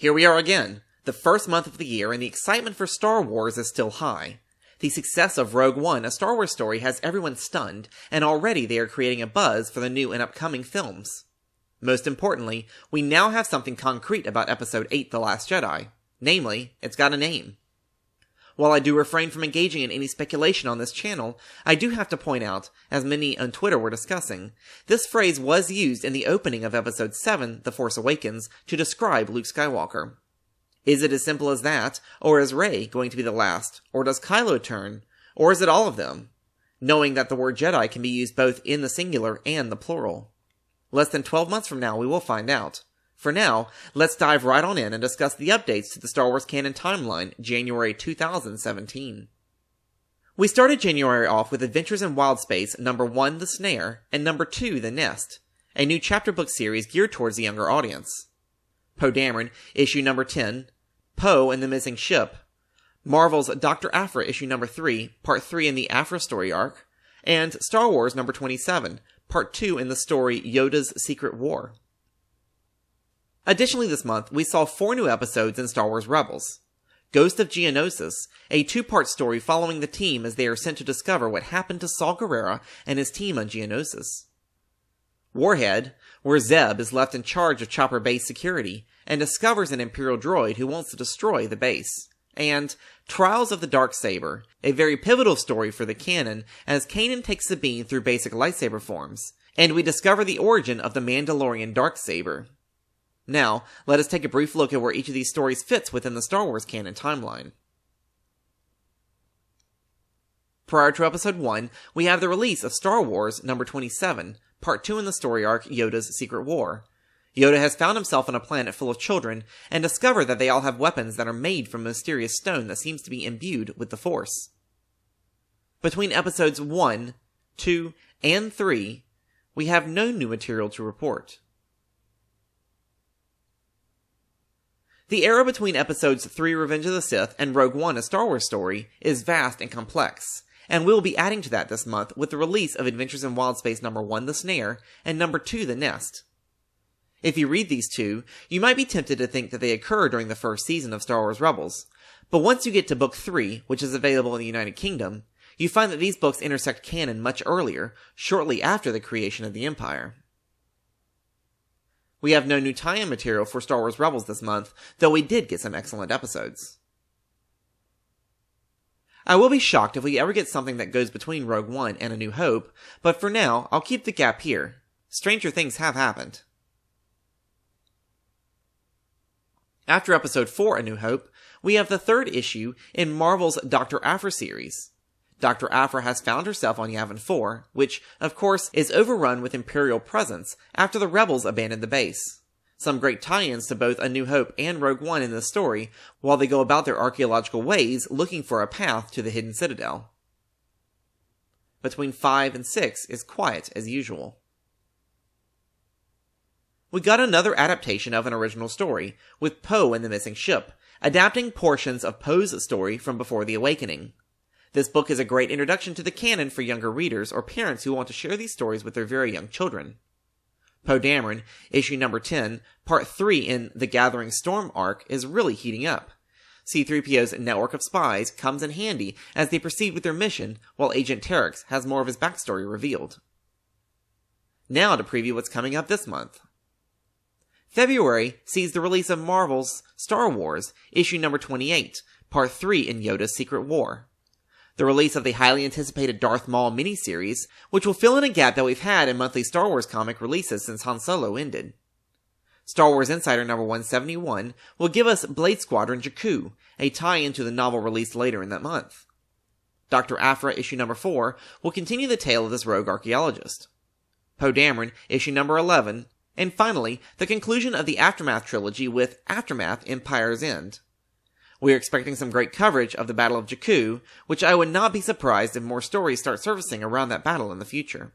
Here we are again, the first month of the year, and the excitement for Star Wars is still high. The success of Rogue One, a Star Wars story, has everyone stunned, and already they are creating a buzz for the new and upcoming films. Most importantly, we now have something concrete about Episode 8 The Last Jedi. Namely, it's got a name. While I do refrain from engaging in any speculation on this channel, I do have to point out, as many on Twitter were discussing, this phrase was used in the opening of Episode 7, The Force Awakens, to describe Luke Skywalker. Is it as simple as that, or is Rey going to be the last, or does Kylo turn, or is it all of them? Knowing that the word Jedi can be used both in the singular and the plural. Less than 12 months from now, we will find out. For now, let's dive right on in and discuss the updates to the Star Wars canon timeline, January 2017. We started January off with Adventures in Wild Space, number 1, The Snare, and number 2, The Nest, a new chapter book series geared towards the younger audience. Poe Dameron, issue number 10, Poe and the Missing Ship, Marvel's Dr. Aphra, issue number 3, part 3 in the Aphra story arc, and Star Wars number 27, part 2 in the story Yoda's Secret War. Additionally this month, we saw 4 new episodes in Star Wars Rebels. Ghost of Geonosis, a 2-part story following the team as they are sent to discover what happened to Saw Gerrera and his team on Geonosis. Warhead, where Zeb is left in charge of Chopper Base security and discovers an Imperial droid who wants to destroy the base. And Trials of the Darksaber, a very pivotal story for the canon as Canon takes Sabine through basic lightsaber forms, and we discover the origin of the Mandalorian Darksaber. Now, let us take a brief look at where each of these stories fits within the Star Wars canon timeline. Prior to Episode 1, we have the release of Star Wars number 27, part 2 in the story arc Yoda's Secret War. Yoda has found himself on a planet full of children, and discovered that they all have weapons that are made from a mysterious stone that seems to be imbued with the Force. Between Episodes 1, 2, and 3, we have no new material to report. The era between Episodes 3 Revenge of the Sith and Rogue One, a Star Wars story, is vast and complex, and we'll be adding to that this month with the release of Adventures in Wild Space number 1, The Snare, and number 2, The Nest. If you read these two, you might be tempted to think that they occur during the first season of Star Wars Rebels, but once you get to Book 3, which is available in the United Kingdom, you find that these books intersect canon much earlier, shortly after the creation of the Empire. We have no new tie-in material for Star Wars Rebels this month, though we did get some excellent episodes. I will be shocked if we ever get something that goes between Rogue One and A New Hope, but for now, I'll keep the gap here. Stranger things have happened. After Episode 4, A New Hope, we have the 3rd issue in Marvel's Dr. Aphra series. Dr. Aphra has found herself on Yavin 4, which, of course, is overrun with Imperial presence after the rebels abandoned the base. Some great tie-ins to both A New Hope and Rogue One in this story, while they go about their archaeological ways looking for a path to the hidden citadel. Between 5 and 6 is quiet as usual. We got another adaptation of an original story, with Poe and the Missing Ship, adapting portions of Poe's story from Before the Awakening. This book is a great introduction to the canon for younger readers or parents who want to share these stories with their very young children. Poe Dameron, issue number 10, part 3 in The Gathering Storm arc, is really heating up. C-3PO's network of spies comes in handy as they proceed with their mission, while Agent Terex has more of his backstory revealed. Now to preview what's coming up this month. February sees the release of Marvel's Star Wars, issue number 28, part 3 in Yoda's Secret War. The release of the highly anticipated Darth Maul miniseries, which will fill in a gap that we've had in monthly Star Wars comic releases since Han Solo ended. Star Wars Insider number 171 will give us Blade Squadron Jakku, a tie-in to the novel released later in that month. Dr. Aphra issue number 4 will continue the tale of this rogue archaeologist. Poe Dameron issue number 11, and finally, the conclusion of the Aftermath trilogy with Aftermath Empire's End. We are expecting some great coverage of the Battle of Jakku, which I would not be surprised if more stories start surfacing around that battle in the future.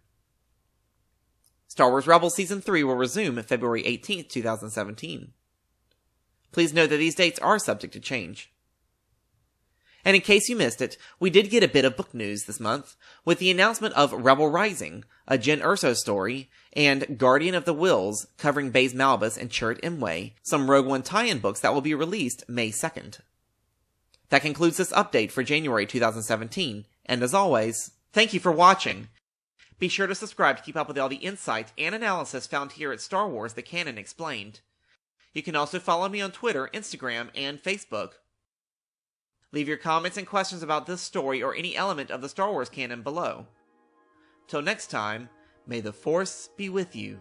Star Wars Rebels Season 3 will resume February 18, 2017. Please note that these dates are subject to change. And in case you missed it, we did get a bit of book news this month, with the announcement of Rebel Rising, a Jyn Erso story, and Guardian of the Wills, covering Baze Malbus and Chirrut Imwe, some Rogue One tie-in books that will be released May 2nd. That concludes this update for January 2017, and as always, thank you for watching! Be sure to subscribe to keep up with all the insight and analysis found here at Star Wars The Canon Explained. You can also follow me on Twitter, Instagram, and Facebook. Leave your comments and questions about this story or any element of the Star Wars canon below. Till next time, may the Force be with you.